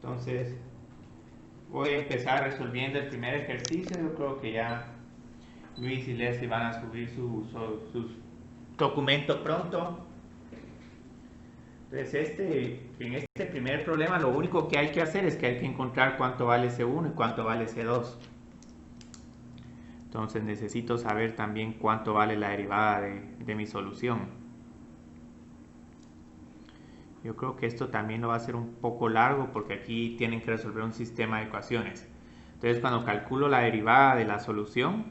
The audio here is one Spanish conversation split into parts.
Entonces voy a empezar resolviendo el primer ejercicio. Yo creo que ya Luis y Leslie van a subir sus documentos pronto. Entonces en este primer problema lo único que hay que hacer es que hay que encontrar cuánto vale C1 y cuánto vale C2. Entonces necesito saber también cuánto vale la derivada de mi solución. Yo creo que esto también lo va a ser un poco largo porque aquí tienen que resolver un sistema de ecuaciones. Entonces cuando calculo la derivada de la solución,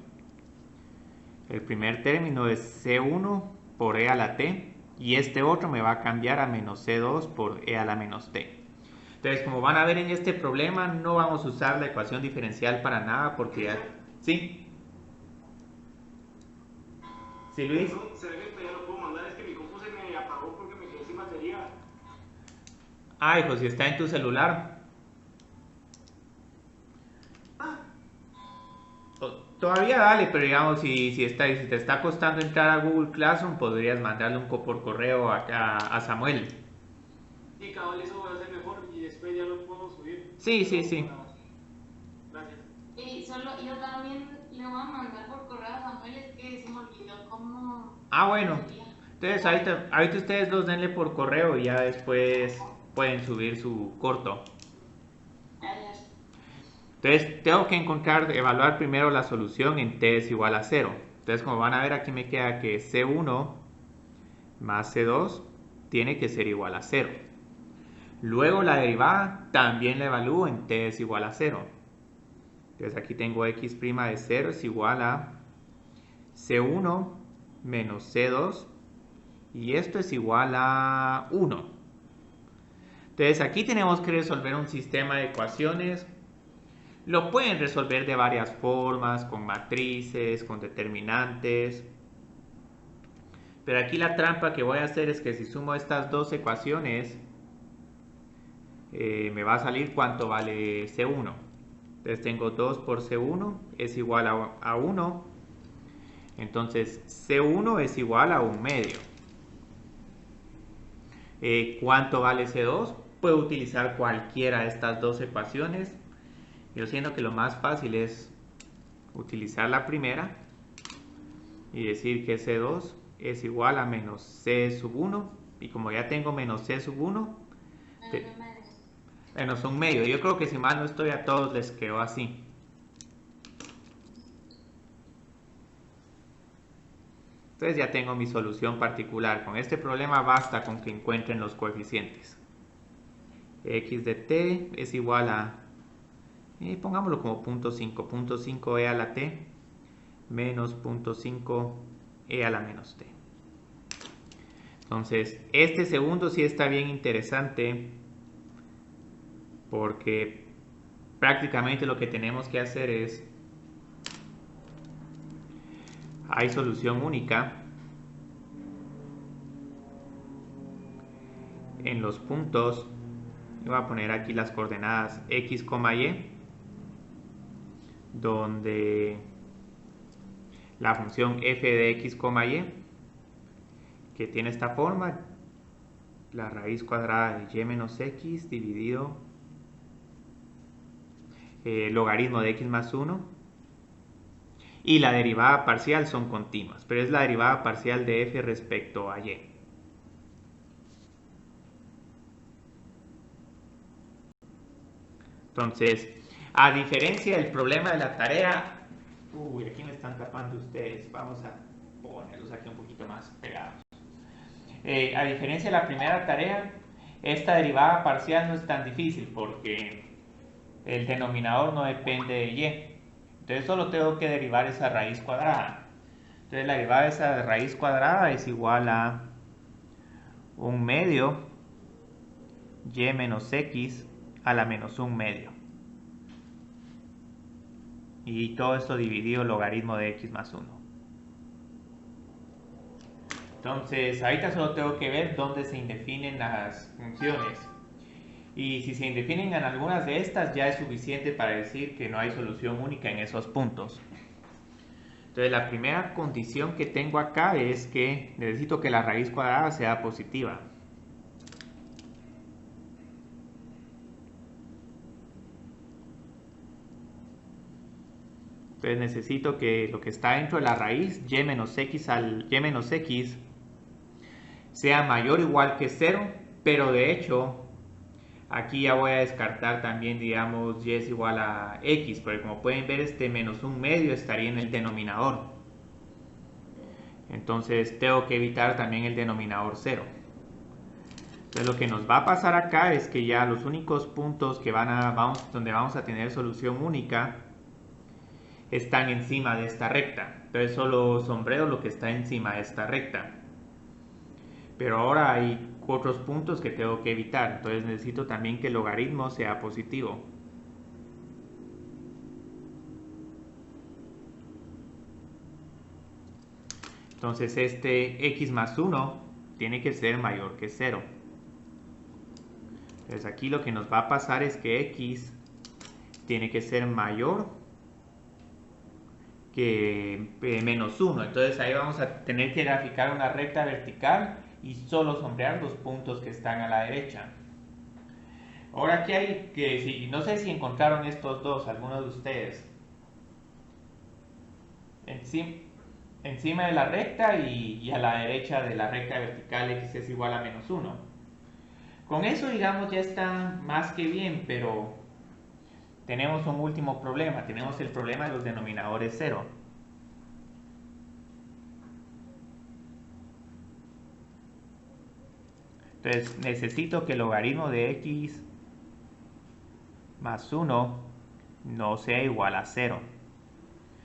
el primer término es C1 por E a la T y este otro me va a cambiar a menos C2 por E a la menos T. Entonces, como van a ver en este problema, no vamos a usar la ecuación diferencial para nada porque ya... ¿Sí? ¿Sí, Luis? No, se ve que ya lo puedo mandar, es que mi compu se me apagó porque me quedé sin batería. Ah, hijo, si está en tu celular. Todavía dale, pero digamos, si te está costando entrar a Google Classroom, podrías mandarle por correo a Samuel. Sí, cabal, eso va a ser mejor y después ya lo puedo subir. Sí, sí, Pero, sí. gracias. Y solo yo también le voy a mandar por correo a Samuel, es que se me olvidó cómo Ah, bueno. sería. Entonces, ahorita ustedes dos denle por correo y ya después pueden subir su corto. Entonces, tengo que evaluar primero la solución en t es igual a 0. Entonces, como van a ver, aquí me queda que C1 más C2 tiene que ser igual a 0. Luego la derivada también la evalúo en t es igual a 0. Entonces, aquí tengo x' de 0 es igual a C1 menos C2 y esto es igual a 1. Entonces, aquí tenemos que resolver un sistema de ecuaciones. Lo pueden resolver de varias formas, con matrices, con determinantes. Pero aquí la trampa que voy a hacer es que si sumo estas dos ecuaciones, me va a salir cuánto vale C1. Entonces tengo 2 por C1 es igual a 1. Entonces C1 es igual a 1 medio. ¿Cuánto vale C2? Puedo utilizar cualquiera de estas dos ecuaciones. Yo siento que lo más fácil es utilizar la primera y decir que C2 es igual a menos C sub 1 y como ya tengo menos C sub 1 menos un medio, yo creo que si mal no estoy a todos les quedó así. Entonces ya tengo mi solución particular. Con este problema basta con que encuentren los coeficientes. X de t es igual a, pongámoslo como 0.5 e a la t menos 0.5 e a la menos t. Entonces, este segundo sí está bien interesante porque prácticamente lo que tenemos que hacer es, hay solución única en los puntos, voy a poner aquí las coordenadas x, y, donde la función f de x, y, que tiene esta forma, la raíz cuadrada de y menos x dividido logaritmo de x más 1 y la derivada parcial son continuas, pero es la derivada parcial de f respecto a y. Entonces, a diferencia del problema de la tarea, aquí me están tapando ustedes, vamos a ponerlos aquí un poquito más pegados. A diferencia de la primera tarea, esta derivada parcial no es tan difícil porque el denominador no depende de y. Entonces solo tengo que derivar esa raíz cuadrada. Entonces la derivada de esa raíz cuadrada es igual a 1 medio y menos x a la menos 1 medio. Y todo esto dividido logaritmo de x más 1. Entonces ahorita solo tengo que ver dónde se indefinen las funciones. Y si se indefinen en algunas de estas ya es suficiente para decir que no hay solución única en esos puntos. Entonces la primera condición que tengo acá es que necesito que la raíz cuadrada sea positiva. Entonces necesito que lo que está dentro de la raíz, y menos x sea mayor o igual que 0, pero de hecho aquí ya voy a descartar también, digamos, y es igual a x, porque como pueden ver este menos un medio estaría en el denominador. Entonces tengo que evitar también el denominador 0. Entonces lo que nos va a pasar acá es que ya los únicos puntos que donde vamos a tener solución única están encima de esta recta. Entonces solo sombrero lo que está encima de esta recta. Pero ahora hay otros puntos que tengo que evitar. Entonces necesito también que el logaritmo sea positivo. Entonces este x más 1 tiene que ser mayor que 0. Entonces aquí lo que nos va a pasar es que x tiene que ser mayor que menos 1. Entonces ahí vamos a tener que graficar una recta vertical y solo sombrear los puntos que están a la derecha. Ahora aquí hay que, no sé si encontraron estos dos, algunos de ustedes. Encima de la recta y a la derecha de la recta vertical x es igual a menos 1. Con eso, digamos, ya está más que bien, pero tenemos un último problema. Tenemos el problema de los denominadores 0. Entonces necesito que el logaritmo de x más 1 no sea igual a 0.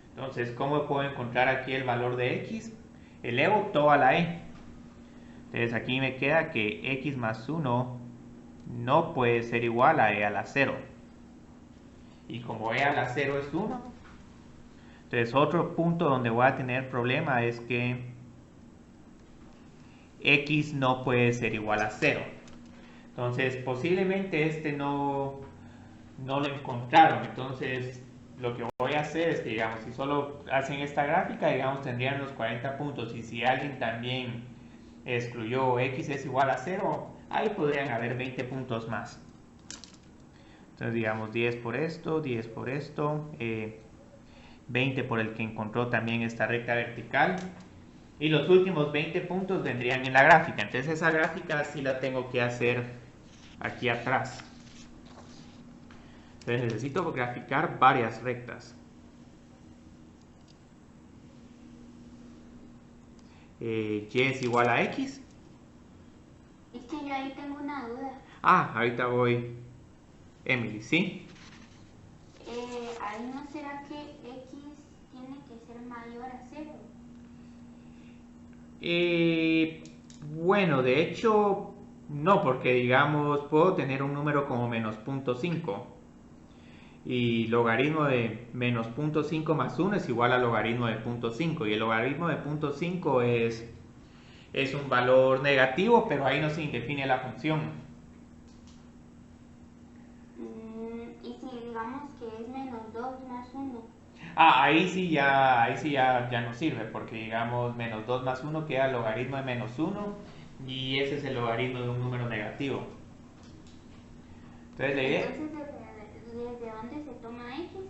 Entonces, ¿cómo puedo encontrar aquí el valor de x? Elevo todo a la e. Entonces aquí me queda que x más 1 no puede ser igual a e a la 0. Y como e a la 0 es 1, entonces otro punto donde voy a tener problema es que x no puede ser igual a 0. Entonces posiblemente este no lo encontraron. Entonces lo que voy a hacer es que, digamos, si solo hacen esta gráfica, digamos, tendrían los 40 puntos. Y si alguien también excluyó x es igual a 0, ahí podrían haber 20 puntos más. Entonces digamos 10 por esto, 10 por esto, 20 por el que encontró también esta recta vertical. Y los últimos 20 puntos vendrían en la gráfica. Entonces esa gráfica sí la tengo que hacer aquí atrás. Entonces necesito graficar varias rectas. Y es igual a x. Es que yo ahí tengo una duda. Ahorita voy. Emily, ¿sí? Ahí no será que x tiene que ser mayor a 0. Bueno, de hecho, no, porque digamos, puedo tener un número como menos 0.5. Y logaritmo de menos 0.5 más 1 es igual al logaritmo de 0.5. Y el logaritmo de 0.5 es un valor negativo, pero ahí no se define la función. Y si digamos que es menos 2 más 1. Ahí sí ya no sirve, porque digamos menos 2 más 1 queda el logaritmo de menos 1 y ese es el logaritmo de un número negativo. Entonces la idea... Entonces, ¿desde dónde se toma x?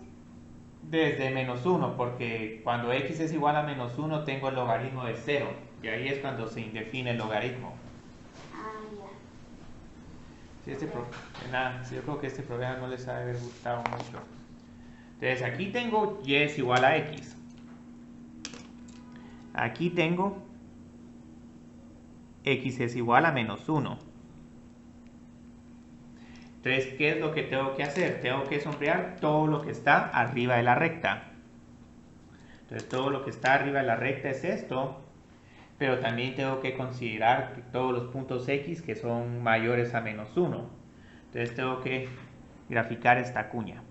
Desde menos 1, porque cuando x es igual a menos 1 tengo el logaritmo de 0, y ahí es cuando se indefine el logaritmo. Ya. Sí, yo creo que este problema no les ha de haber gustado mucho. Entonces aquí tengo y es igual a x. Aquí tengo x es igual a menos 1. Entonces, ¿qué es lo que tengo que hacer? Tengo que sombrear todo lo que está arriba de la recta. Entonces, todo lo que está arriba de la recta es esto. Pero también tengo que considerar que todos los puntos x que son mayores a menos 1. Entonces, tengo que graficar esta cuña.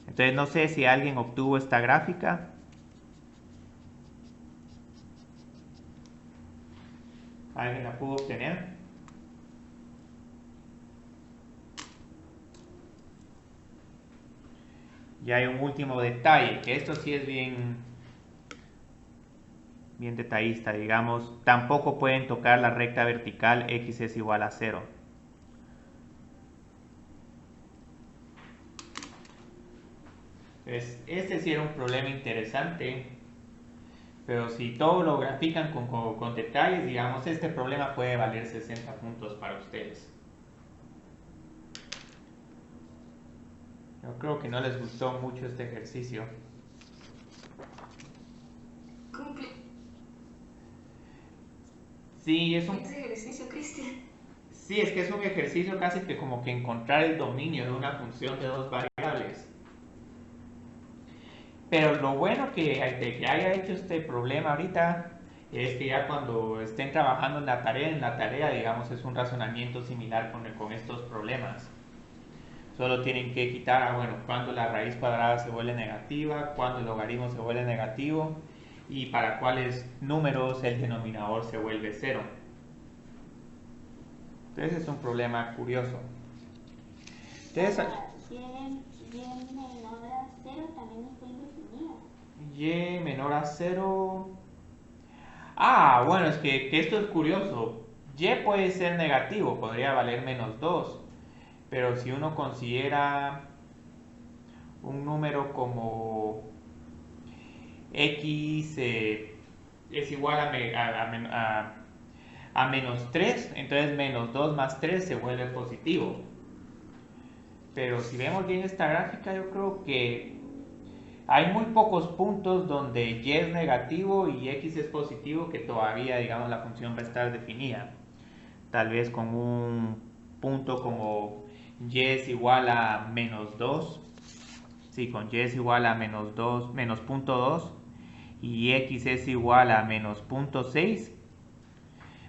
Entonces, no sé si alguien obtuvo esta gráfica. ¿Alguien la pudo obtener? Y hay un último detalle, que esto sí es bien detallista, digamos. Tampoco pueden tocar la recta vertical x es igual a 0. Entonces, este sí era un problema interesante, pero si todo lo grafican con detalles, digamos, este problema puede valer 60 puntos para ustedes. Yo creo que no les gustó mucho este ejercicio. Cumple. Sí, es un... Ese ejercicio, Cristian. Sí, es que es un ejercicio casi que como que encontrar el dominio de una función de dos variables. Pero lo bueno de que haya hecho este problema ahorita es que ya cuando estén trabajando en la tarea, digamos, es un razonamiento similar con estos problemas. Solo tienen que quitar, bueno, cuando la raíz cuadrada se vuelve negativa, cuando el logaritmo se vuelve negativo y para cuáles números el denominador se vuelve cero. Entonces es un problema curioso. Entonces, Y menor a 0 también está indefinida. y menor a 0. Ah, bueno, es que esto es curioso. Y puede ser negativo, podría valer menos 2. Pero si uno considera un número como x es igual a menos 3, entonces menos 2 más 3 se vuelve positivo. Pero si vemos bien esta gráfica, yo creo que hay muy pocos puntos donde y es negativo y x es positivo que todavía, digamos, la función va a estar definida. Tal vez con un punto como y es igual a menos 2. Sí, con y es igual a menos 2, menos punto 2 y x es igual a menos punto 6.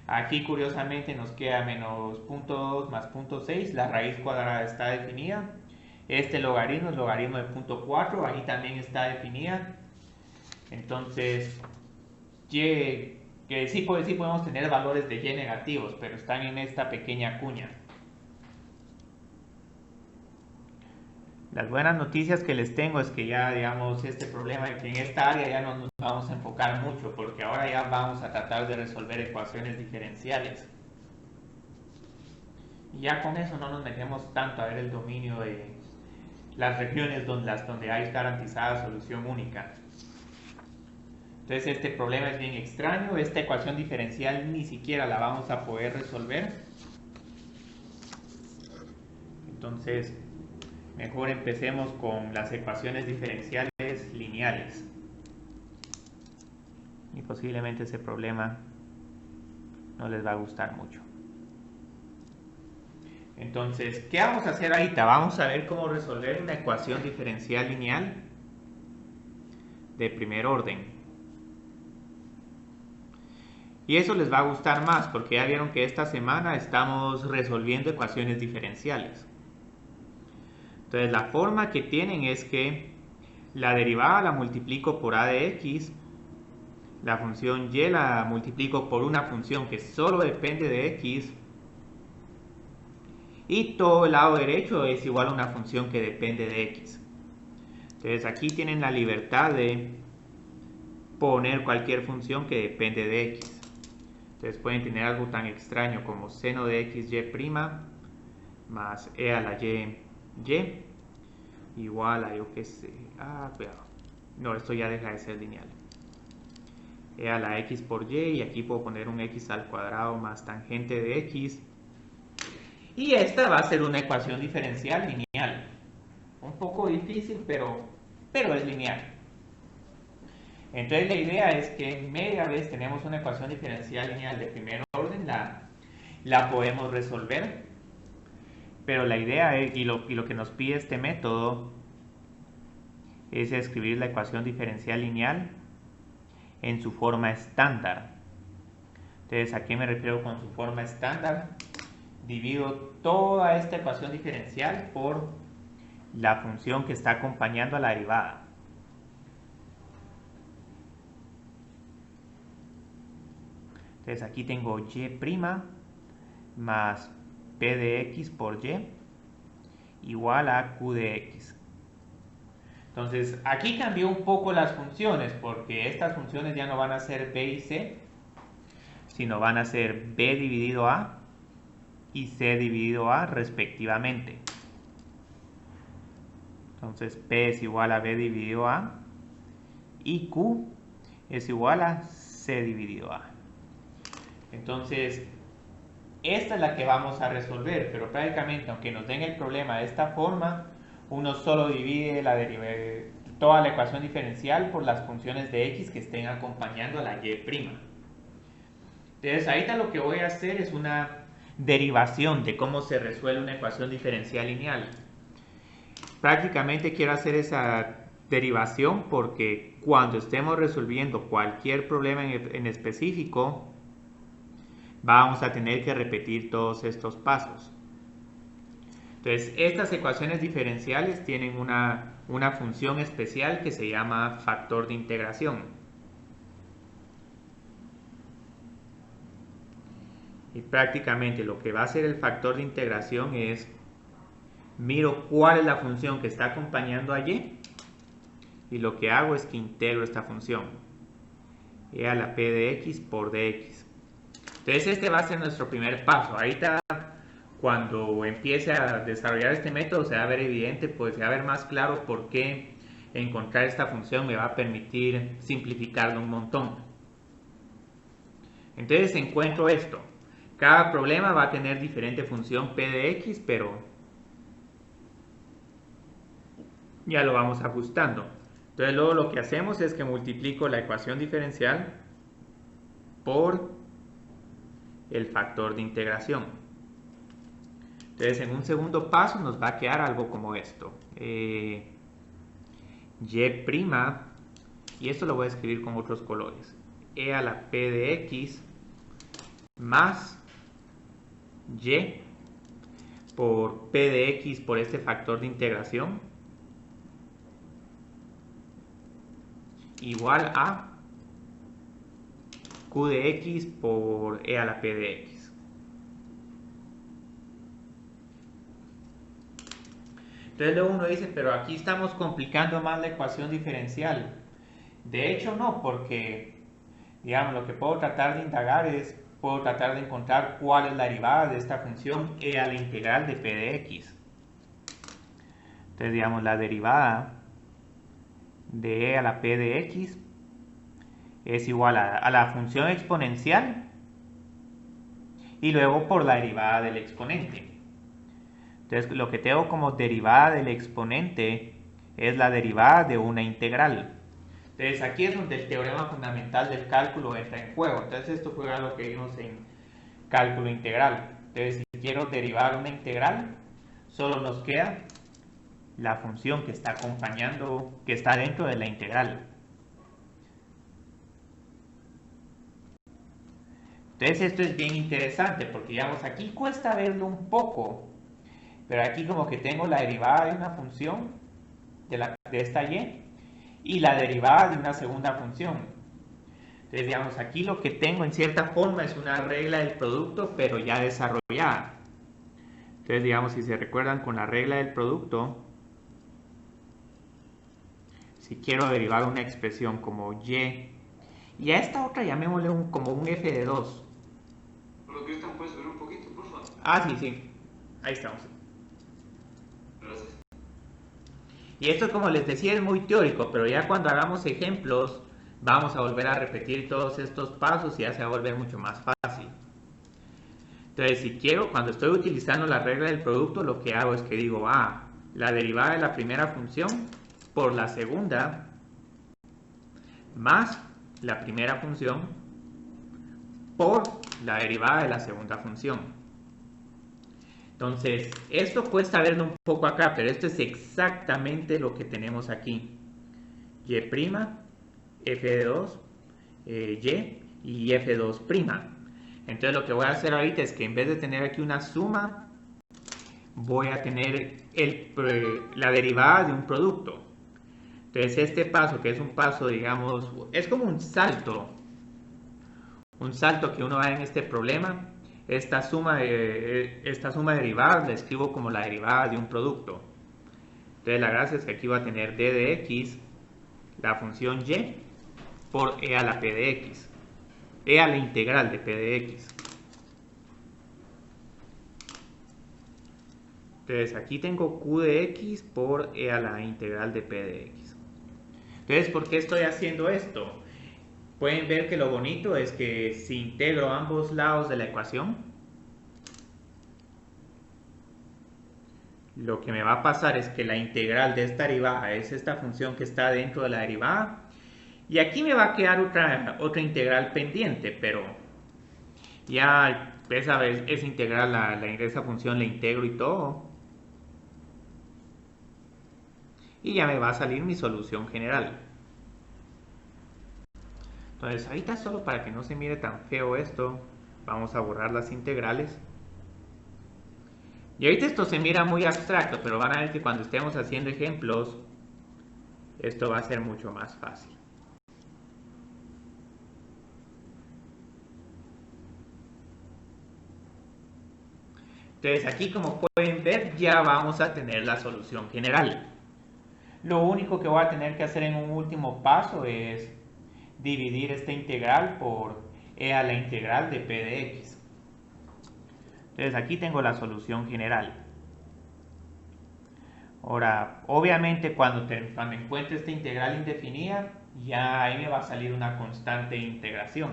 Aquí curiosamente nos queda menos punto 2 más punto 6, la raíz cuadrada está definida. Este logaritmo, el logaritmo de punto 4, ahí también está definida. Entonces, y, que sí podemos tener valores de y negativos, pero están en esta pequeña cuña. Las buenas noticias que les tengo es que ya, digamos, este problema que en esta área ya no nos vamos a enfocar mucho, porque ahora ya vamos a tratar de resolver ecuaciones diferenciales. Y ya con eso no nos metemos tanto a ver el dominio de las regiones donde hay garantizada solución única. Entonces este problema es bien extraño, esta ecuación diferencial ni siquiera la vamos a poder resolver. Entonces, mejor empecemos con las ecuaciones diferenciales lineales. Y posiblemente ese problema no les va a gustar mucho. Entonces, ¿qué vamos a hacer ahorita? Vamos a ver cómo resolver una ecuación diferencial lineal de primer orden. Y eso les va a gustar más porque ya vieron que esta semana estamos resolviendo ecuaciones diferenciales. Entonces la forma que tienen es que la derivada la multiplico por a de x, la función y la multiplico por una función que solo depende de x, y todo el lado derecho es igual a una función que depende de x. Entonces aquí tienen la libertad de poner cualquier función que depende de x. Entonces pueden tener algo tan extraño como seno de xy' más e a la y igual a, yo qué sé, cuidado, no, esto ya deja de ser lineal, e a la x por y aquí puedo poner un x al cuadrado más tangente de x, y esta va a ser una ecuación diferencial lineal, un poco difícil, pero es lineal. Entonces la idea es que media vez tenemos una ecuación diferencial lineal de primer orden, la podemos resolver, pero la idea es, y lo que nos pide este método es escribir la ecuación diferencial lineal en su forma estándar. Entonces, ¿a qué me refiero con su forma estándar? Divido toda esta ecuación diferencial por la función que está acompañando a la derivada. Entonces aquí tengo y' más p de x por y igual a q de x. Entonces aquí cambió un poco las funciones porque estas funciones ya no van a ser b y c, sino van a ser b dividido a y c dividido a respectivamente. Entonces P es igual a B dividido A y Q es igual a C dividido A. Entonces, esta es la que vamos a resolver, pero prácticamente aunque nos den el problema de esta forma, uno solo divide toda la ecuación diferencial por las funciones de x que estén acompañando a la y'. Entonces, ahorita lo que voy a hacer es una derivación de cómo se resuelve una ecuación diferencial lineal. Prácticamente quiero hacer esa derivación porque cuando estemos resolviendo cualquier problema en específico, vamos a tener que repetir todos estos pasos. Entonces, estas ecuaciones diferenciales tienen una función especial que se llama factor de integración. Y prácticamente lo que va a hacer el factor de integración es, miro cuál es la función que está acompañando a y, y lo que hago es que integro esta función, e a la p de x por dx. Entonces este va a ser nuestro primer paso. Ahorita cuando empiece a desarrollar este método se va a ver evidente, pues se va a ver más claro por qué encontrar esta función me va a permitir simplificarlo un montón. Entonces encuentro esto. Cada problema va a tener diferente función p de x, pero ya lo vamos ajustando. Entonces luego lo que hacemos es que multiplico la ecuación diferencial por el factor de integración. Entonces en un segundo paso nos va a quedar algo como esto. Y', y esto lo voy a escribir con otros colores. E a la p de x más y por p de x por este factor de integración igual a q de x por e a la p de x. Entonces luego uno dice, pero aquí estamos complicando más la ecuación diferencial. De hecho no, porque digamos lo que puedo tratar de indagar es, puedo tratar de encontrar cuál es la derivada de esta función e a la integral de p de x. Entonces digamos la derivada de e a la p de x es igual a la función exponencial y luego por la derivada del exponente. Entonces lo que tengo como derivada del exponente es la derivada de una integral. Entonces aquí es donde el teorema fundamental del cálculo entra en juego. Entonces esto fue lo que vimos en cálculo integral. Entonces si quiero derivar una integral, solo nos queda la función que está acompañando, que está dentro de la integral. Entonces esto es bien interesante porque digamos aquí cuesta verlo un poco, pero aquí como que tengo la derivada de una función de esta y la derivada de una segunda función. Entonces digamos aquí lo que tengo en cierta forma es una regla del producto pero ya desarrollada. Entonces digamos si se recuerdan con la regla del producto, si quiero derivar una expresión como y a esta otra llamémosle como un f de 2. Por lo que están, puedes subir un poquito, por favor. Ah, sí, ahí estamos. Gracias. Y esto, como les decía, es muy teórico, pero ya cuando hagamos ejemplos vamos a volver a repetir todos estos pasos y ya se va a volver mucho más fácil. Entonces si quiero, cuando estoy utilizando la regla del producto, lo que hago es que digo, la derivada de la primera función por la segunda más la primera función por la derivada de la segunda función. Entonces, esto cuesta verlo un poco acá, pero esto es exactamente lo que tenemos aquí. Y', f de 2, y f2'. Entonces lo que voy a hacer ahorita es que en vez de tener aquí una suma, voy a tener la derivada de un producto. Entonces este paso, que es un paso, digamos, es como un salto que uno da en este problema. Esta suma derivada la escribo como la derivada de un producto. Entonces la gracia es que aquí va a tener d de x, la función y, por e a la p de x, e a la integral de p de x. Entonces aquí tengo q de x por e a la integral de p de x. Entonces, ¿por qué estoy haciendo esto? Pueden ver que lo bonito es que si integro ambos lados de la ecuación, lo que me va a pasar es que la integral de esta derivada es esta función que está dentro de la derivada. Y aquí me va a quedar otra integral pendiente, pero ya esa integral, esa función la integro y todo. Y ya me va a salir mi solución general. Entonces ahorita, solo para que no se mire tan feo esto, vamos a borrar las integrales. Y ahorita esto se mira muy abstracto, pero van a ver que cuando estemos haciendo ejemplos, esto va a ser mucho más fácil. Entonces aquí, como pueden ver, ya vamos a tener la solución general. Lo único que voy a tener que hacer en un último paso es dividir esta integral por e a la integral de p de x. Entonces aquí tengo la solución general. Ahora, obviamente cuando encuentre esta integral indefinida, ya ahí me va a salir una constante de integración.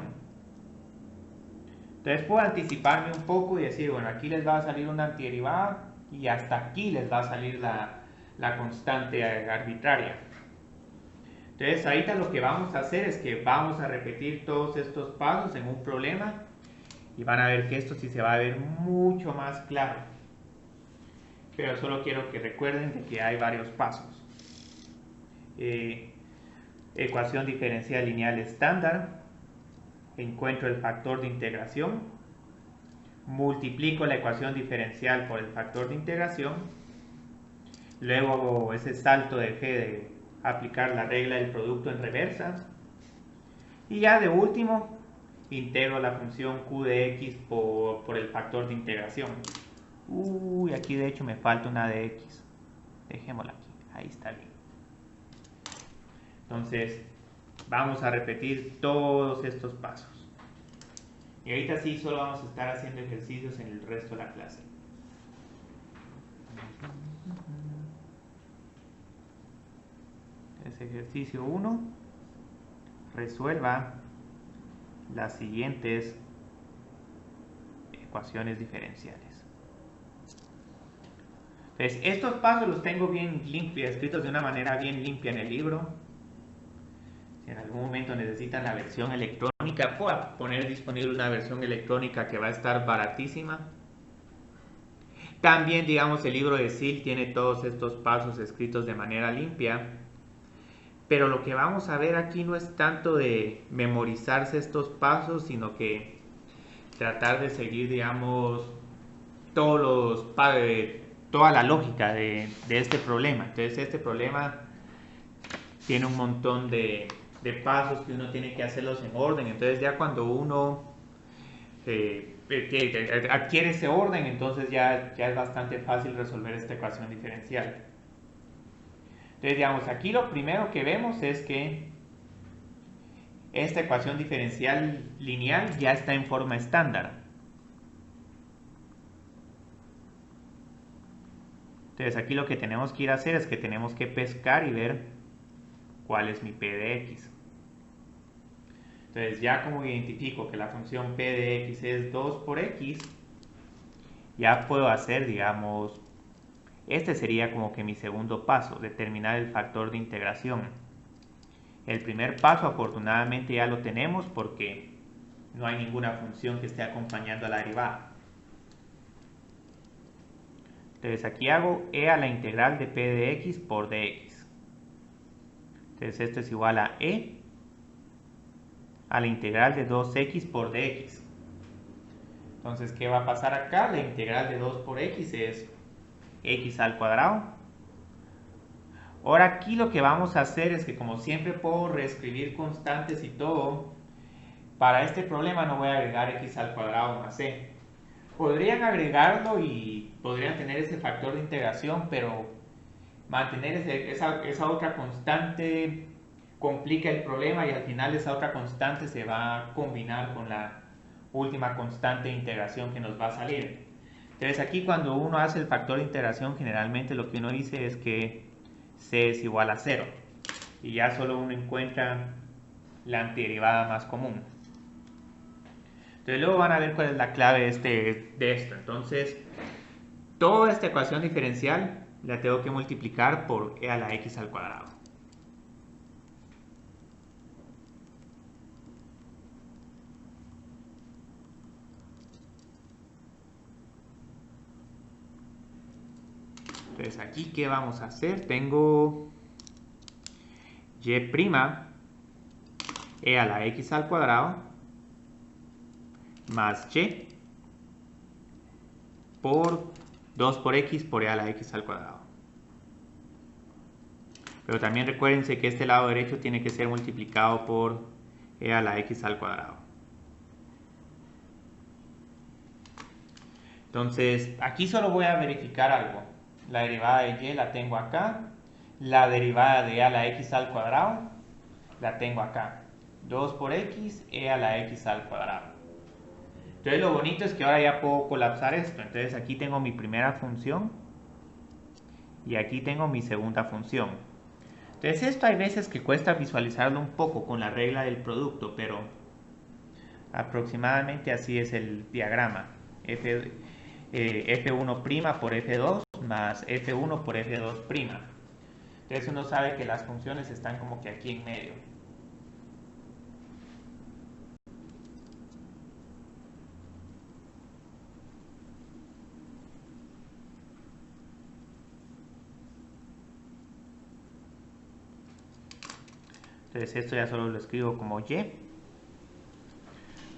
Entonces puedo anticiparme un poco y decir, bueno, aquí les va a salir una antiderivada y hasta aquí les va a salir la constante arbitraria. Entonces ahorita lo que vamos a hacer es que vamos a repetir todos estos pasos en un problema y van a ver que esto sí se va a ver mucho más claro. Pero solo quiero que recuerden de que hay varios pasos. Ecuación diferencial lineal estándar. Encuentro el factor de integración. Multiplico la ecuación diferencial por el factor de integración. Luego hago ese salto de G de aplicar la regla del producto en reversa. Y ya de último, integro la función q de x por el factor de integración. Uy, aquí de hecho me falta una de x. Dejémosla aquí, ahí está bien. Entonces, vamos a repetir todos estos pasos. Y ahorita sí, solo vamos a estar haciendo ejercicios en el resto de la clase. Es ejercicio 1. Resuelva las siguientes ecuaciones diferenciales. Entonces, estos pasos los tengo bien limpios, escritos de una manera bien limpia en el libro. Si en algún momento necesitan la versión electrónica, puedo poner disponible una versión electrónica que va a estar baratísima. También, digamos, el libro de SIL tiene todos estos pasos escritos de manera limpia. Pero lo que vamos a ver aquí no es tanto de memorizarse estos pasos, sino que tratar de seguir, digamos, toda la lógica de este problema. Entonces, este problema tiene un montón de pasos que uno tiene que hacerlos en orden. Entonces, ya cuando uno adquiere ese orden, entonces ya es bastante fácil resolver esta ecuación diferencial. Entonces, digamos, aquí lo primero que vemos es que esta ecuación diferencial lineal ya está en forma estándar. Entonces, aquí lo que tenemos que ir a hacer es que tenemos que pescar y ver cuál es mi p de x. Entonces, ya como identifico que la función p de x es 2 por x, ya puedo hacer, digamos, este sería como que mi segundo paso, determinar el factor de integración. El primer paso afortunadamente ya lo tenemos porque no hay ninguna función que esté acompañando a la derivada. Entonces aquí hago e a la integral de p de x por dx. Entonces esto es igual a e a la integral de 2x por dx. Entonces, ¿qué va a pasar acá? La integral de 2 por x es x al cuadrado. Ahora aquí lo que vamos a hacer es que, como siempre puedo reescribir constantes y todo, para este problema no voy a agregar x al cuadrado más c. Podrían agregarlo y podrían tener ese factor de integración, pero mantener esa otra constante complica el problema y al final esa otra constante se va a combinar con la última constante de integración que nos va a salir. Entonces aquí cuando uno hace el factor de integración, generalmente lo que uno dice es que c es igual a 0. Y ya solo uno encuentra la antiderivada más común. Entonces luego van a ver cuál es la clave de esto. Entonces, toda esta ecuación diferencial la tengo que multiplicar por e a la x al cuadrado. Entonces aquí, ¿qué vamos a hacer? Tengo y' e a la x al cuadrado más y por 2 por x por e a la x al cuadrado. Pero también recuérdense que este lado derecho tiene que ser multiplicado por e a la x al cuadrado. Entonces, aquí solo voy a verificar algo. La derivada de y la tengo acá. La derivada de e a la x al cuadrado la tengo acá. 2 por x, e a la x al cuadrado. Entonces lo bonito es que ahora ya puedo colapsar esto. Entonces aquí tengo mi primera función y aquí tengo mi segunda función. Entonces esto hay veces que cuesta visualizarlo un poco con la regla del producto, pero aproximadamente así es el diagrama. F1' por F2 más F1 por F2'. Entonces uno sabe que las funciones están como que aquí en medio. Entonces esto ya solo lo escribo como y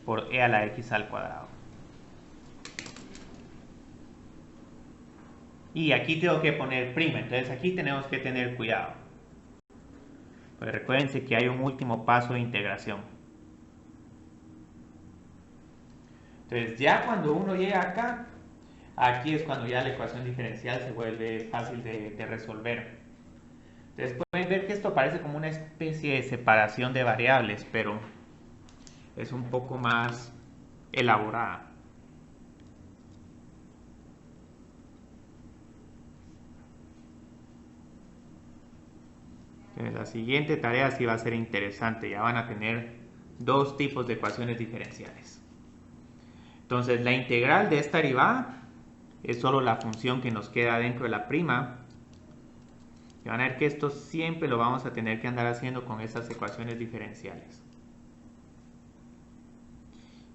por e a la x al cuadrado. Y aquí tengo que poner prima, entonces aquí tenemos que tener cuidado. Pues recuérdense que hay un último paso de integración. Entonces ya cuando uno llega acá, aquí es cuando ya la ecuación diferencial se vuelve fácil de resolver. Entonces pueden ver que esto parece como una especie de separación de variables, pero es un poco más elaborada. Entonces, la siguiente tarea sí va a ser interesante, ya van a tener dos tipos de ecuaciones diferenciales. Entonces la integral de esta derivada es solo la función que nos queda dentro de la prima. Y van a ver que esto siempre lo vamos a tener que andar haciendo con estas ecuaciones diferenciales.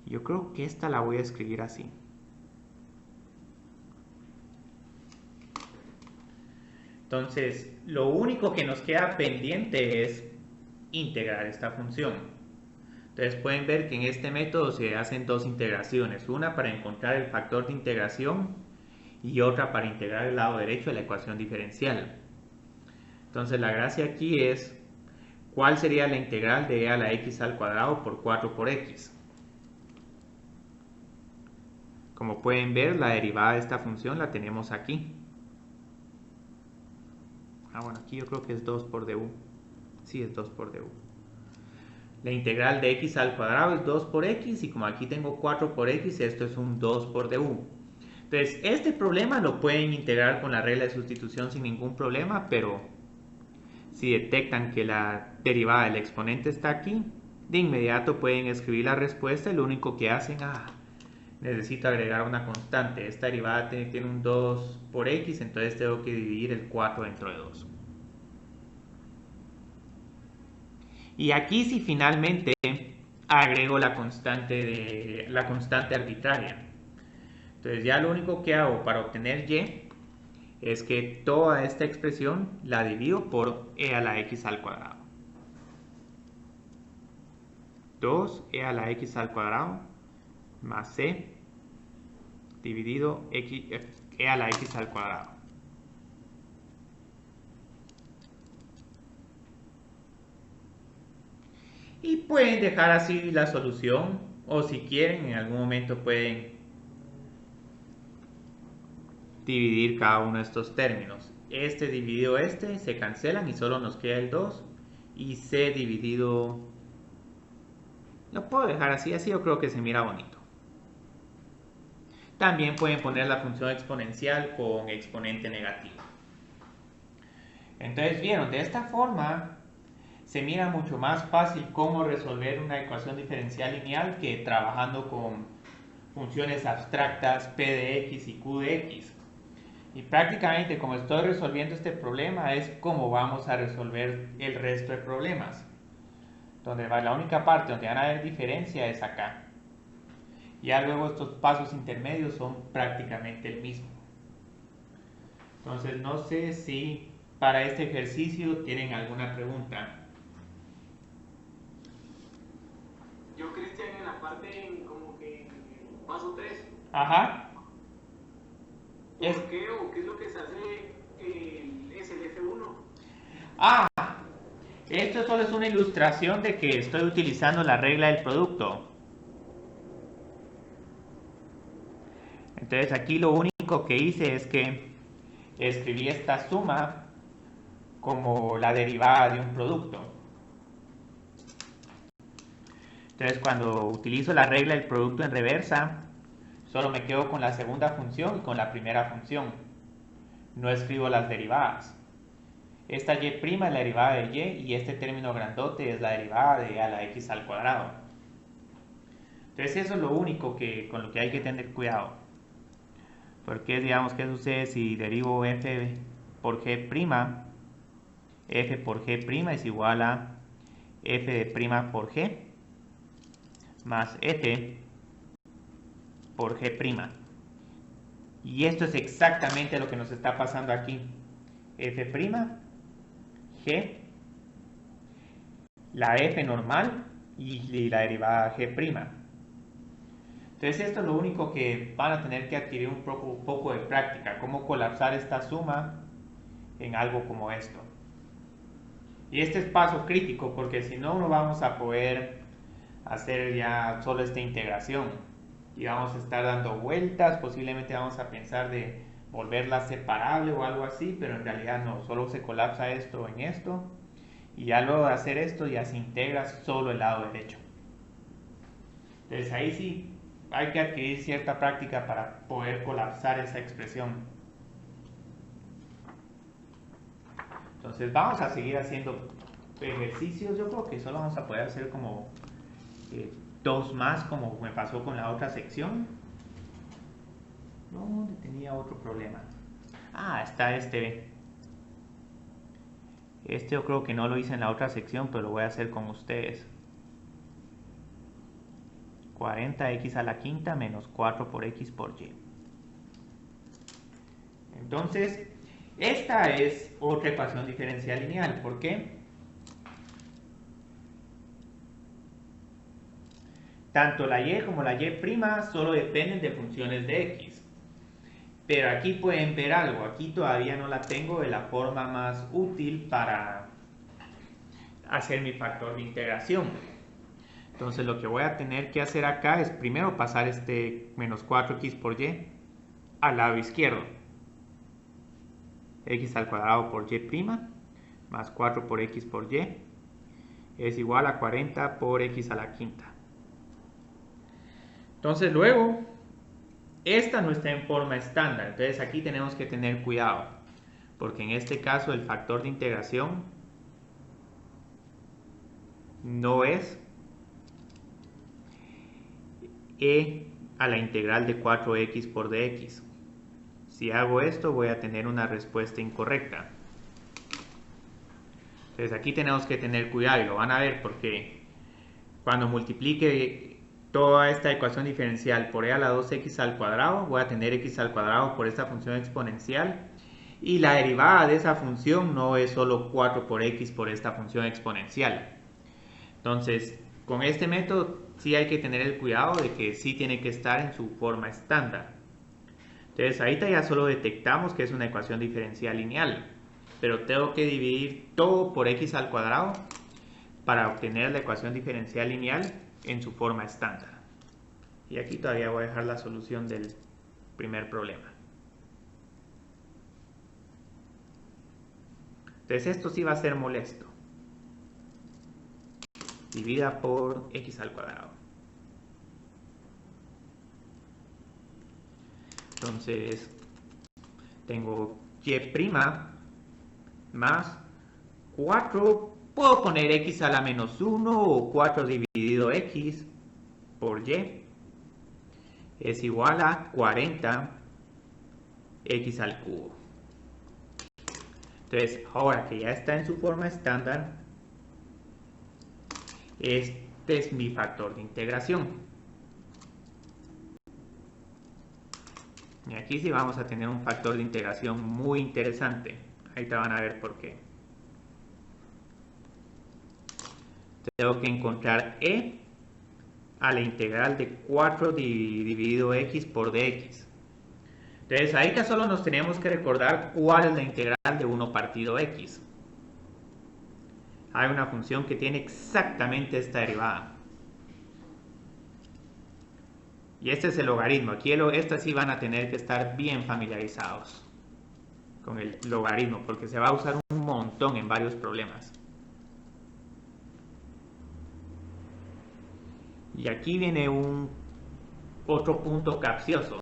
Yo creo que esta la voy a escribir así. Entonces, lo único que nos queda pendiente es integrar esta función. Entonces pueden ver que en este método se hacen dos integraciones, una para encontrar el factor de integración y otra para integrar el lado derecho de la ecuación diferencial. Entonces la gracia aquí es cuál sería la integral de e a la x al cuadrado por 4 por x. Como pueden ver, la derivada de esta función la tenemos aquí. Bueno, aquí yo creo que es 2 por du. Sí, es 2 por du. La integral de x al cuadrado es 2 por x y como aquí tengo 4 por x, esto es un 2 por du. Entonces, este problema lo pueden integrar con la regla de sustitución sin ningún problema, pero si detectan que la derivada del exponente está aquí, de inmediato pueden escribir la respuesta y lo único que hacen, necesito agregar una constante. Esta derivada tiene un 2 por x, entonces tengo que dividir el 4 dentro de 2. Y aquí si finalmente agrego la constante arbitraria. Entonces ya lo único que hago para obtener y es que toda esta expresión la divido por e a la x al cuadrado. 2 e a la x al cuadrado más c dividido e a la x al cuadrado. Y pueden dejar así la solución, o si quieren en algún momento pueden dividir cada uno de estos términos. Este dividido este se cancelan y solo nos queda el 2 y c dividido, lo puedo dejar así yo creo que se mira bonito. También pueden poner la función exponencial con exponente negativo. Entonces vieron, de esta forma se mira mucho más fácil cómo resolver una ecuación diferencial lineal que trabajando con funciones abstractas p de x y q de x. Y prácticamente como estoy resolviendo este problema es como vamos a resolver el resto de problemas. Donde la única parte donde van a haber diferencia es acá. Ya luego estos pasos intermedios son prácticamente el mismo. Entonces no sé si para este ejercicio tienen alguna pregunta. Yo, Cristian, en la parte como que en el paso 3, Ajá. ¿por qué o qué es lo que se hace es el F1? Ah, esto solo es una ilustración de que estoy utilizando la regla del producto. Entonces aquí lo único que hice es que escribí esta suma como la derivada de un producto. Entonces cuando utilizo la regla del producto en reversa, solo me quedo con la segunda función y con la primera función. No escribo las derivadas. Esta y' es la derivada de y y este término grandote es la derivada de a la x al cuadrado. Entonces eso es lo único con lo que hay que tener cuidado. Porque digamos, ¿qué sucede si derivo f por g'? F por g' es igual a f de prima por g más f por g'. Y esto es exactamente lo que nos está pasando aquí. F', g, la f normal y la derivada g'. Entonces esto es lo único que van a tener que adquirir un poco de práctica, cómo colapsar esta suma en algo como esto. Y este es paso crítico porque si no, no vamos a poder hacer ya solo esta integración. Y vamos a estar dando vueltas, posiblemente vamos a pensar de volverla separable o algo así, pero en realidad no, solo se colapsa esto en esto. Y ya luego de hacer esto ya se integra solo el lado derecho. Entonces ahí sí hay que adquirir cierta práctica para poder colapsar esa expresión. Entonces vamos a seguir haciendo ejercicios. Yo creo que solo vamos a poder hacer como 2 más, como me pasó con la otra sección. ¿Dónde tenía otro problema? Ah, está este. Este yo creo que no lo hice en la otra sección, pero lo voy a hacer con ustedes. 40x a la quinta menos 4 por x por y. Entonces, esta es otra ecuación diferencial lineal. ¿Por qué? Tanto la y como la y' solo dependen de funciones de x. Pero aquí pueden ver algo. Aquí todavía no la tengo de la forma más útil para hacer mi factor de integración. Entonces lo que voy a tener que hacer acá es primero pasar este menos 4x por y al lado izquierdo. X al cuadrado por y' más 4 por x por y es igual a 40 por x a la quinta. Entonces luego, esta no está en forma estándar, entonces aquí tenemos que tener cuidado, porque en este caso el factor de integración no es e a la integral de 4x por dx. Si hago esto voy a tener una respuesta incorrecta. Entonces aquí tenemos que tener cuidado y lo van a ver porque cuando multiplique toda esta ecuación diferencial por e a la 2x al cuadrado voy a tener x al cuadrado por esta función exponencial y la derivada de esa función no es solo 4 por x por esta función exponencial. Entonces con este método sí hay que tener el cuidado de que sí tiene que estar en su forma estándar. Entonces ahorita ya solo detectamos que es una ecuación diferencial lineal, pero tengo que dividir todo por x al cuadrado para obtener la ecuación diferencial lineal en su forma estándar. Y aquí todavía voy a dejar la solución del primer problema. Entonces esto sí va a ser molesto. Divida por x al cuadrado. Entonces tengo y' más 4, puedo poner x a la menos 1 o 4 dividido x por y es igual a 40 x al cubo. Entonces, ahora que ya está en su forma estándar, este es mi factor de integración. Y aquí sí vamos a tener un factor de integración muy interesante. Ahí te van a ver por qué. Tengo que encontrar e a la integral de 4 dividido x por dx. Entonces ahorita solo nos tenemos que recordar cuál es la integral de 1 partido x. Hay una función que tiene exactamente esta derivada. Y este es el logaritmo. Aquí estos sí van a tener que estar bien familiarizados con el logaritmo, porque se va a usar un montón en varios problemas. Y aquí viene otro punto capcioso.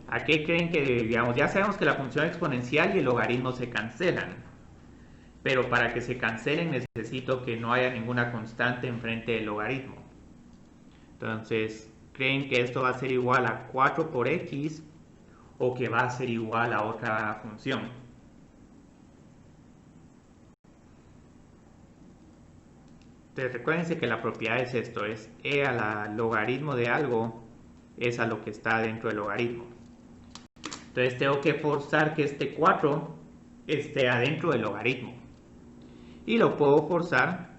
¿A qué creen que, digamos, ya sabemos que la función exponencial y el logaritmo se cancelan? Pero para que se cancelen necesito que no haya ninguna constante enfrente del logaritmo. Entonces, ¿creen que esto va a ser igual a 4 por x o que va a ser igual a otra función? Entonces, recuérdense que la propiedad es esto, es e a la logaritmo de algo es a lo que está dentro del logaritmo. Entonces tengo que forzar que este 4 esté adentro del logaritmo. Y lo puedo forzar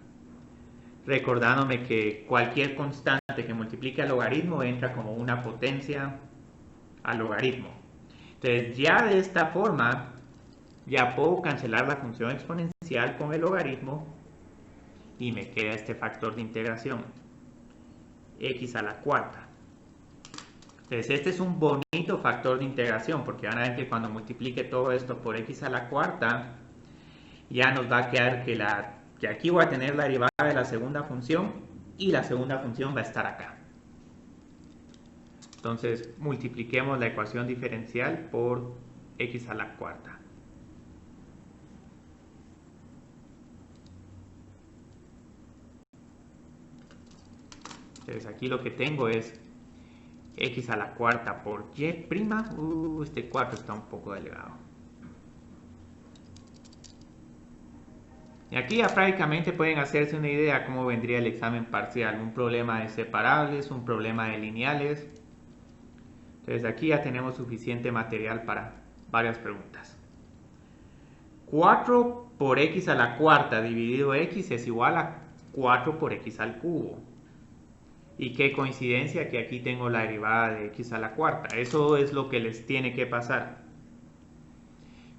recordándome que cualquier constante que multiplique al logaritmo entra como una potencia al logaritmo. Entonces ya de esta forma ya puedo cancelar la función exponencial con el logaritmo y me queda este factor de integración, x a la cuarta. Entonces este es un bonito factor de integración porque van a ver que cuando multiplique todo esto por x a la cuarta ya nos va a quedar que aquí voy a tener la derivada de la segunda función y la segunda función va a estar acá. Entonces multipliquemos la ecuación diferencial por x a la cuarta. Entonces aquí lo que tengo es x a la cuarta por y'. Este 4 está un poco elevado. Y aquí ya prácticamente pueden hacerse una idea cómo vendría el examen parcial. Un problema de separables, un problema de lineales. Entonces aquí ya tenemos suficiente material para varias preguntas. 4 por x a la cuarta dividido x es igual a 4 por x al cubo. Y qué coincidencia que aquí tengo la derivada de x a la cuarta. Eso es lo que les tiene que pasar.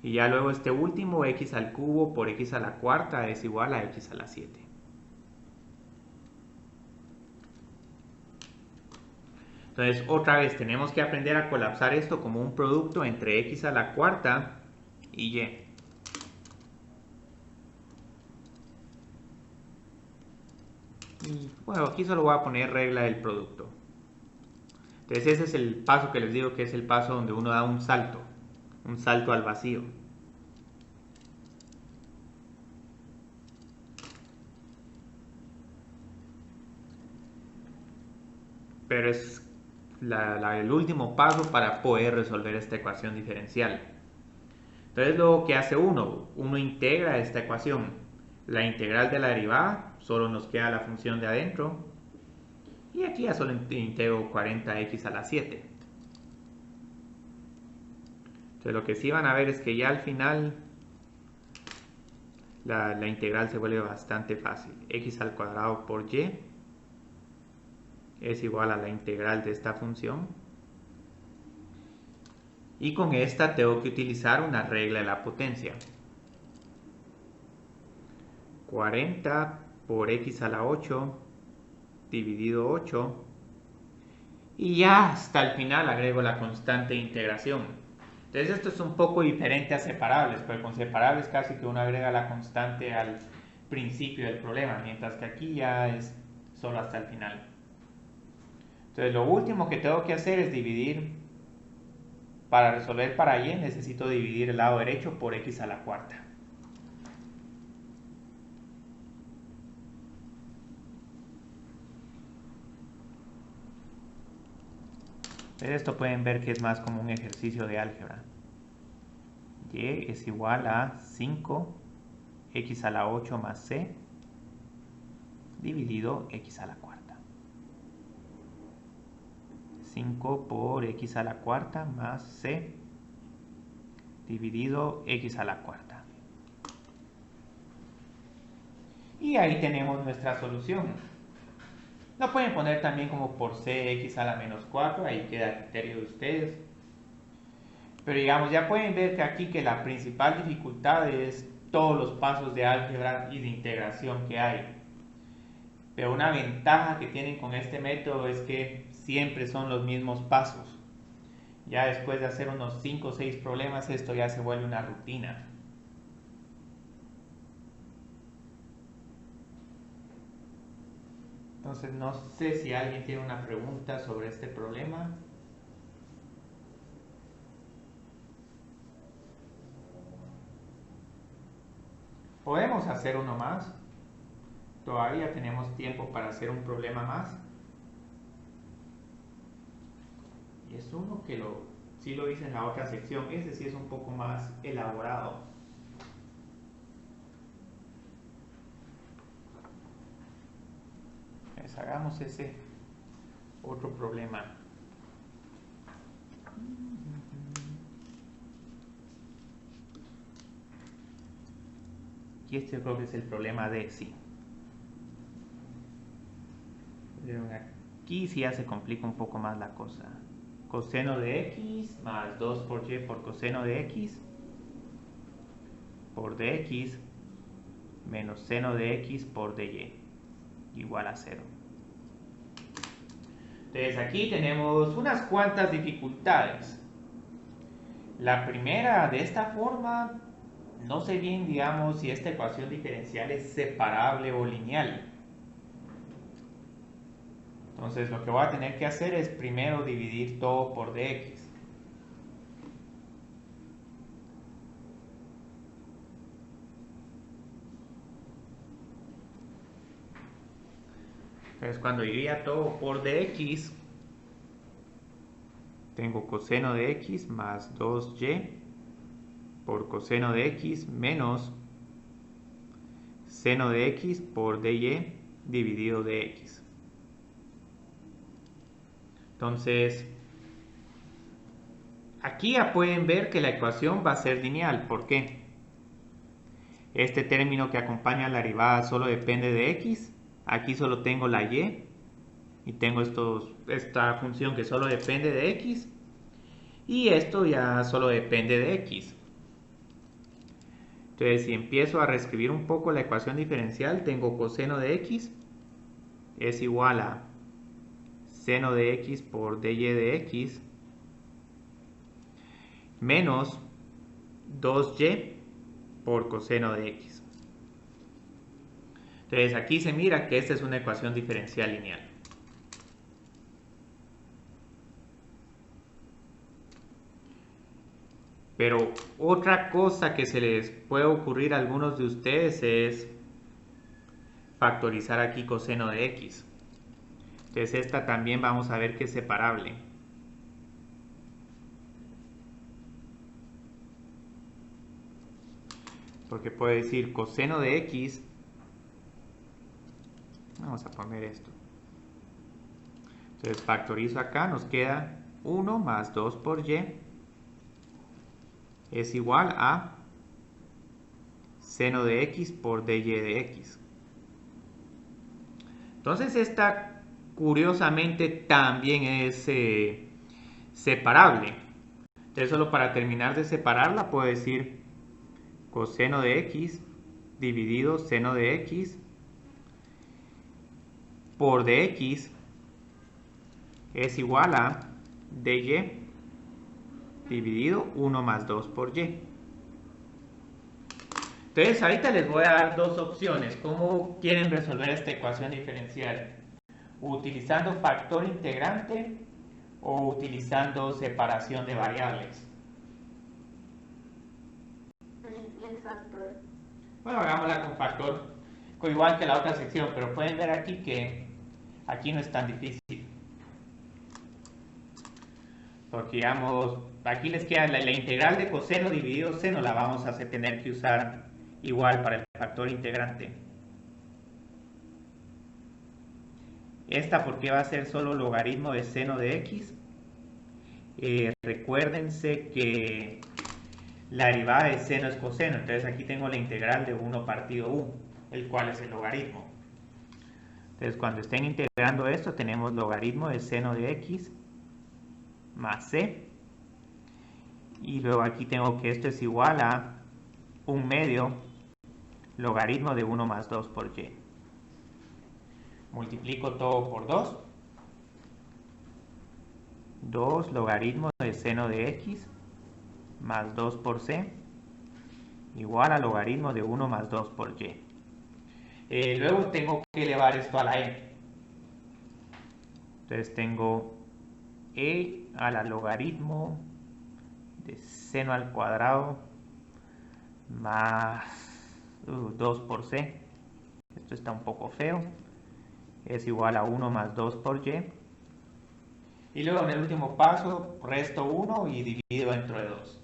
Y ya luego este último, x al cubo por x a la cuarta es igual a x a la 7. Entonces otra vez tenemos que aprender a colapsar esto como un producto entre x a la cuarta y y. Y bueno, aquí solo voy a poner regla del producto. Entonces ese es el paso que les digo que es el paso donde uno da un salto al vacío. Pero es el último paso para poder resolver esta ecuación diferencial. Entonces luego, ¿qué hace uno? Uno integra esta ecuación. La integral de la derivada, solo nos queda la función de adentro. Y aquí ya solo integro 40x a la 7. Entonces lo que sí van a ver es que ya al final la integral se vuelve bastante fácil. X al cuadrado por y es igual a la integral de esta función. Y con esta tengo que utilizar una regla de la potencia. 40 por x a la 8 dividido 8. Y ya hasta el final agrego la constante de integración. Entonces esto es un poco diferente a separables, porque con separables casi que uno agrega la constante al principio del problema, mientras que aquí ya es solo hasta el final. Entonces lo último que tengo que hacer es dividir Para resolver para y necesito dividir el lado derecho por x a la cuarta. De esto pueden ver que es más como un ejercicio de álgebra. Y es igual a 5x a la 8 más c dividido x a la cuarta. 5 por x a la cuarta más c dividido x a la cuarta. Y ahí tenemos nuestra solución. Lo pueden poner también como por cx a la menos 4, ahí queda a criterio de ustedes. Pero digamos, ya pueden ver que aquí que la principal dificultad es todos los pasos de álgebra y de integración que hay. Pero una ventaja que tienen con este método es que siempre son los mismos pasos. Ya después de hacer unos 5 o 6 problemas, esto ya se vuelve una rutina. Entonces no sé si alguien tiene una pregunta sobre este problema. Podemos hacer uno más. Todavía tenemos tiempo para hacer un problema más. Y es uno que sí lo hice en la otra sección. Ese sí es un poco más elaborado. Pues hagamos ese otro problema. Y este creo que es el problema de sí. Aquí sí ya se complica un poco más la cosa. Coseno de x más 2 por y por coseno de x por dx menos seno de x por dy igual a 0. Entonces aquí tenemos unas cuantas dificultades. La primera, de esta forma, no sé bien, digamos, si esta ecuación diferencial es separable o lineal. Entonces lo que voy a tener que hacer es primero dividir todo por dx. Entonces cuando divida todo por dx, tengo coseno de x más 2y por coseno de x menos seno de x por dy dividido de x. Entonces, aquí ya pueden ver que la ecuación va a ser lineal. ¿Por qué? Este término que acompaña la derivada solo depende de x. Aquí solo tengo la y. Y tengo esta función que solo depende de x. Y esto ya solo depende de x. Entonces, si empiezo a reescribir un poco la ecuación diferencial, tengo coseno de x es igual a seno de x por dy de x menos 2y por coseno de x. Entonces aquí se mira que esta es una ecuación diferencial lineal. Pero otra cosa que se les puede ocurrir a algunos de ustedes es factorizar aquí coseno de x. Entonces esta también vamos a ver que es separable. Porque puede decir coseno de x. Vamos a poner esto. Entonces factorizo acá, nos queda 1 más 2 por y es igual a seno de x por dy de x. Entonces esta curiosamente también es separable. Entonces solo para terminar de separarla puedo decir coseno de x dividido seno de x por dx es igual a dy dividido 1 más 2 por y. Entonces ahorita les voy a dar dos opciones. ¿Cómo quieren resolver esta ecuación diferencial? Utilizando factor integrante o utilizando separación de variables? El factor. Bueno, hagámosla con factor, igual que la otra sección, pero pueden ver aquí que aquí no es tan difícil. Porque digamos, aquí les queda la integral de coseno dividido seno, la vamos a tener que usar igual para el factor integrante. Esta porque va a ser solo logaritmo de seno de x. Recuérdense que la derivada de seno es coseno, entonces aquí tengo la integral de 1 partido u, el cual es el logaritmo. Entonces cuando estén integrando esto tenemos logaritmo de seno de x más c, y luego aquí tengo que esto es igual a 1/2 logaritmo de 1 más 2 por y. Multiplico todo por 2. 2 logaritmo de seno de x más 2 por c igual a logaritmo de 1 más 2 por y. Luego tengo que elevar esto a la e. Entonces tengo e a la logaritmo de seno al cuadrado más 2 por c. Esto está un poco feo. Es igual a 1 más 2 por y. Y luego en el último paso resto 1 y divido entre 2.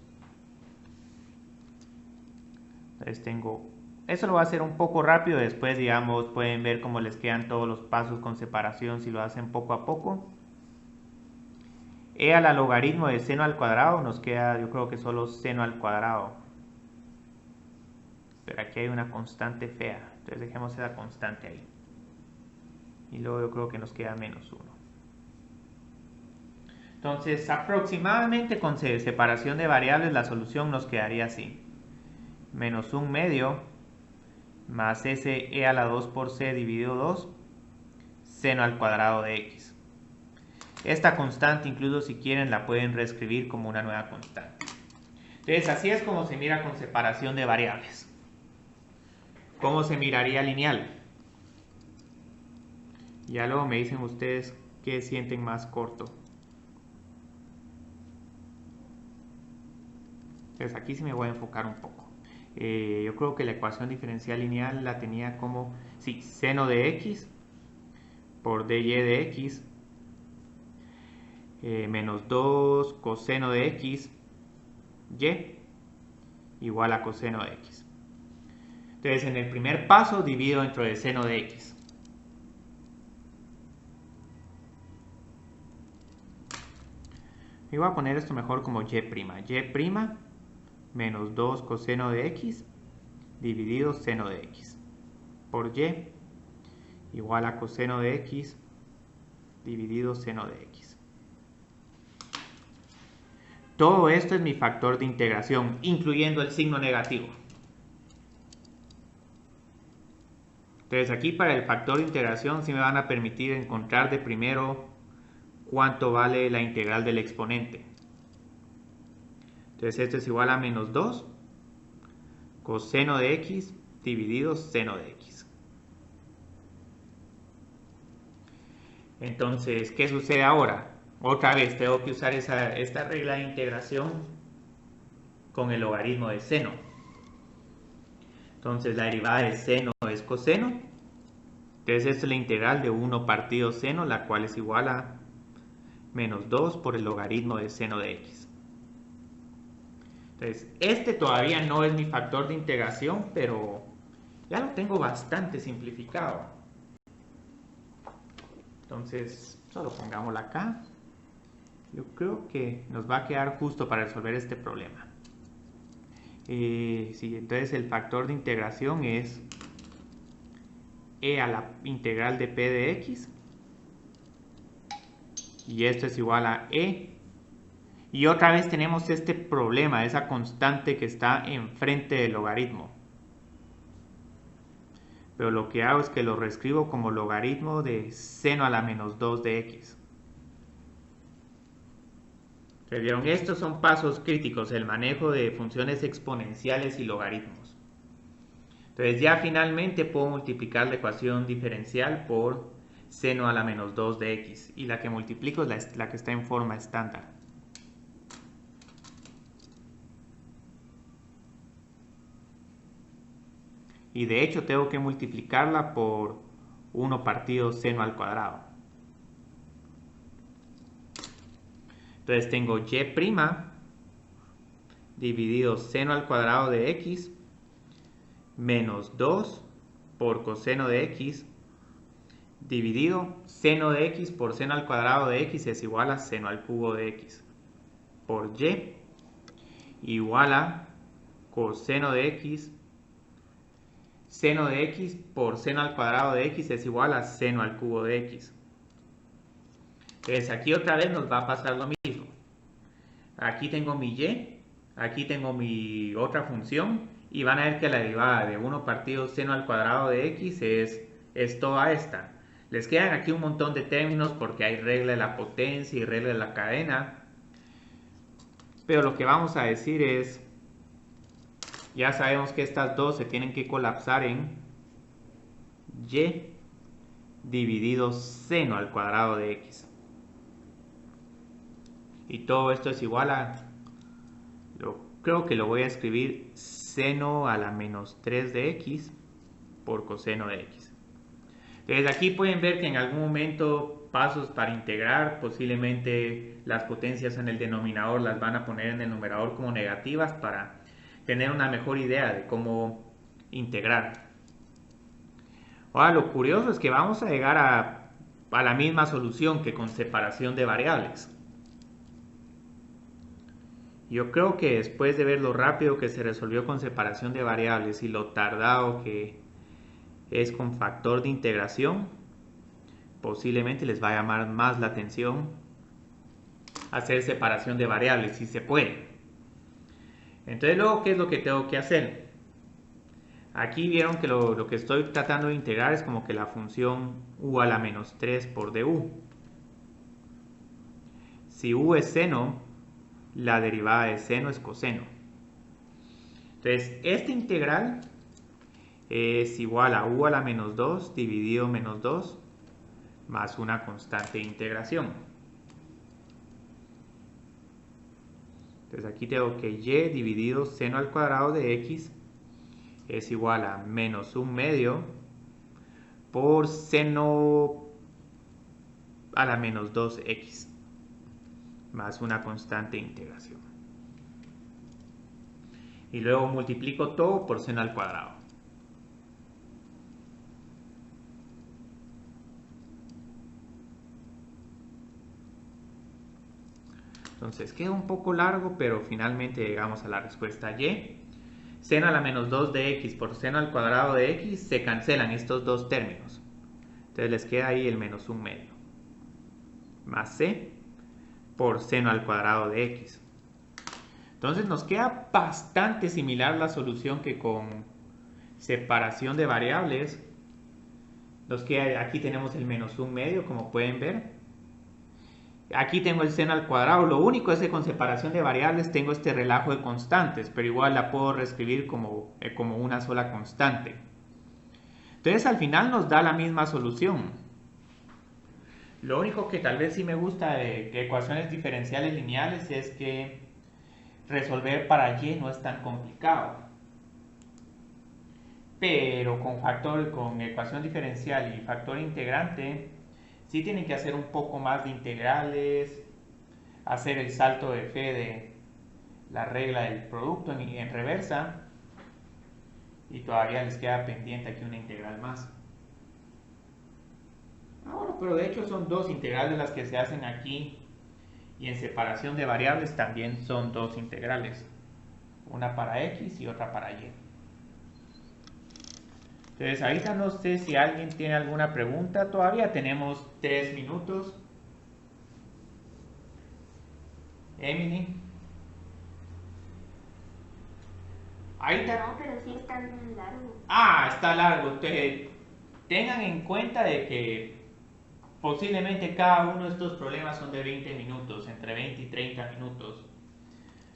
Entonces tengo, eso lo voy a hacer un poco rápido, después digamos pueden ver cómo les quedan todos los pasos con separación si lo hacen poco a poco. E a la logaritmo de seno al cuadrado nos queda, yo creo que solo seno al cuadrado. Pero aquí hay una constante fea, entonces dejemos esa constante ahí. Y luego yo creo que nos queda menos 1. Entonces aproximadamente con separación de variables la solución nos quedaría así. Menos 1/2 más ese e a la 2 por c dividido 2 seno al cuadrado de x. Esta constante incluso si quieren la pueden reescribir como una nueva constante. Entonces así es como se mira con separación de variables. ¿Cómo se miraría lineal? Ya luego me dicen ustedes qué sienten más corto. Entonces aquí sí me voy a enfocar un poco. Yo creo que la ecuación diferencial lineal la tenía como, sí, seno de x por dy de x menos 2 coseno de x y igual a coseno de x. Entonces en el primer paso divido dentro de seno de x. Y voy a poner esto mejor como y'. Y' menos 2 coseno de x dividido seno de x por y igual a coseno de x dividido seno de x. Todo esto es mi factor de integración, incluyendo el signo negativo. Entonces aquí para el factor de integración sí me van a permitir encontrar de primero cuánto vale la integral del exponente. Entonces esto es igual a menos 2 coseno de x dividido seno de x. Entonces, ¿qué sucede ahora? Otra vez tengo que usar esta regla de integración con el logaritmo de seno. Entonces la derivada de seno es coseno. Entonces esta es la integral de 1 partido seno, la cual es igual a menos 2 por el logaritmo de seno de x. Entonces, este todavía no es mi factor de integración, pero ya lo tengo bastante simplificado. Entonces, solo pongámoslo acá. Yo creo que nos va a quedar justo para resolver este problema. Sí, entonces el factor de integración es e a la integral de p de x. Y esto es igual a e. Y otra vez tenemos este problema, esa constante que está enfrente del logaritmo. Pero lo que hago es que lo reescribo como logaritmo de seno a la menos 2 de x. ¿Vieron? Estos son pasos críticos, el manejo de funciones exponenciales y logaritmos. Entonces ya finalmente puedo multiplicar la ecuación diferencial por seno a la menos 2 de x. Y la que multiplico es la que está en forma estándar. Y de hecho tengo que multiplicarla por 1 partido seno al cuadrado. Entonces tengo y' dividido seno al cuadrado de x menos 2 por coseno de x dividido seno de x por seno al cuadrado de x es igual a seno al cubo de x por y igual a coseno de x. Seno de x por seno al cuadrado de x es igual a seno al cubo de x. Entonces aquí otra vez nos va a pasar lo mismo. Aquí tengo mi y, aquí tengo mi otra función y van a ver que la derivada de 1 partido seno al cuadrado de x es toda esta. Les quedan aquí un montón de términos porque hay regla de la potencia y regla de la cadena. Pero lo que vamos a decir es, ya sabemos que estas dos se tienen que colapsar en y dividido seno al cuadrado de x. Y todo esto es igual a, creo que lo voy a escribir seno a la menos 3 de x por coseno de x. Entonces aquí pueden ver que en algún momento pasos para integrar, posiblemente las potencias en el denominador las van a poner en el numerador como negativas para tener una mejor idea de cómo integrar. Ahora lo curioso es que vamos a llegar a la misma solución que con separación de variables. Yo creo que después de ver lo rápido que se resolvió con separación de variables y lo tardado que es con factor de integración, posiblemente les va a llamar más la atención hacer separación de variables si se puede. Entonces luego, ¿qué es lo que tengo que hacer? Aquí vieron que lo que estoy tratando de integrar es como que la función u a la menos 3 por du. Si u es seno, la derivada de seno es coseno. Entonces, esta integral es igual a u a la menos 2 dividido menos 2 más una constante de integración. Entonces aquí tengo que y dividido seno al cuadrado de x es igual a menos 1/2 por seno a la menos 2x más una constante de integración. Y luego multiplico todo por seno al cuadrado. Entonces queda un poco largo, pero finalmente llegamos a la respuesta y. Seno a la menos 2 de x por seno al cuadrado de x, se cancelan estos dos términos. Entonces les queda ahí el menos 1/2. Más c por seno al cuadrado de x. Entonces nos queda bastante similar la solución que con separación de variables. Aquí tenemos el menos 1/2, como pueden ver. Aquí tengo el seno al cuadrado. Lo único es que con separación de variables tengo este relajo de constantes, pero igual la puedo reescribir como una sola constante. Entonces al final nos da la misma solución. Lo único que tal vez sí me gusta de ecuaciones diferenciales lineales es que resolver para y no es tan complicado. Pero con ecuación diferencial y factor integrante sí tienen que hacer un poco más de integrales, hacer el salto de fe de la regla del producto en reversa, y todavía les queda pendiente aquí una integral más. Bueno, pero de hecho son dos integrales las que se hacen aquí, y en separación de variables también son dos integrales, una para x y otra para y. Entonces ahorita no sé si alguien tiene alguna pregunta, todavía tenemos 3 minutos. Emily. Ahorita No, pero sí está bien largo. está largo. Tengan en cuenta de que posiblemente cada uno de estos problemas son de 20 minutos, entre 20 y 30 minutos.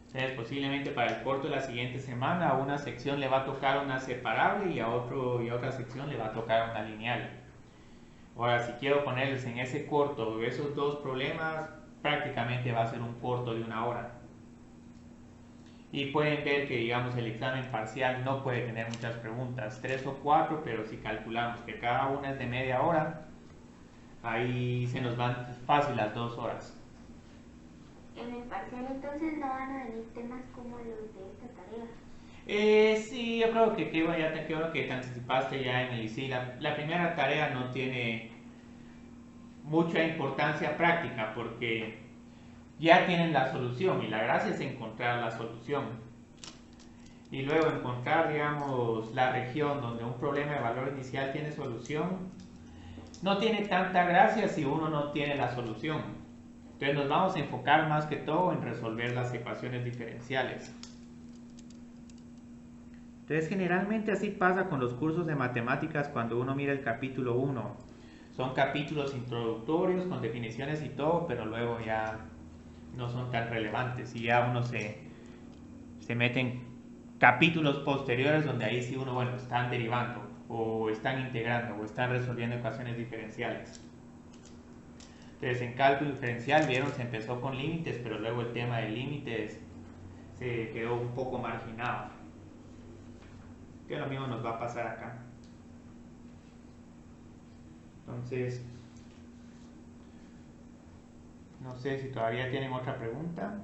Entonces, posiblemente para el corto de la siguiente semana a una sección le va a tocar una separable y a otra sección le va a tocar una lineal. Ahora, si quiero ponerles en ese corto esos dos problemas, prácticamente va a ser un corto de 1 hora. Y pueden ver que, digamos, el examen parcial no puede tener muchas preguntas, 3 o 4, pero si calculamos que cada una es de media hora, ahí se nos van fácil las 2 horas. En el parcial entonces no van a venir temas como los de esta tarea. Sí, yo creo que qué bueno que te anticipaste ya en el sí. La primera tarea no tiene mucha importancia práctica porque ya tienen la solución y la gracia es encontrar la solución. Y luego encontrar, digamos, la región donde un problema de valor inicial tiene solución, no tiene tanta gracia si uno no tiene la solución. Entonces nos vamos a enfocar más que todo en resolver las ecuaciones diferenciales. Entonces generalmente así pasa con los cursos de matemáticas cuando uno mira el capítulo 1. Son capítulos introductorios con definiciones y todo, pero luego ya no son tan relevantes y ya uno se mete en capítulos posteriores donde ahí sí uno, bueno, están derivando o están integrando o están resolviendo ecuaciones diferenciales. Entonces en cálculo diferencial vieron se empezó con límites, pero luego el tema de límites se quedó un poco marginado. Que lo mismo nos va a pasar acá. Entonces, no sé si todavía tienen otra pregunta.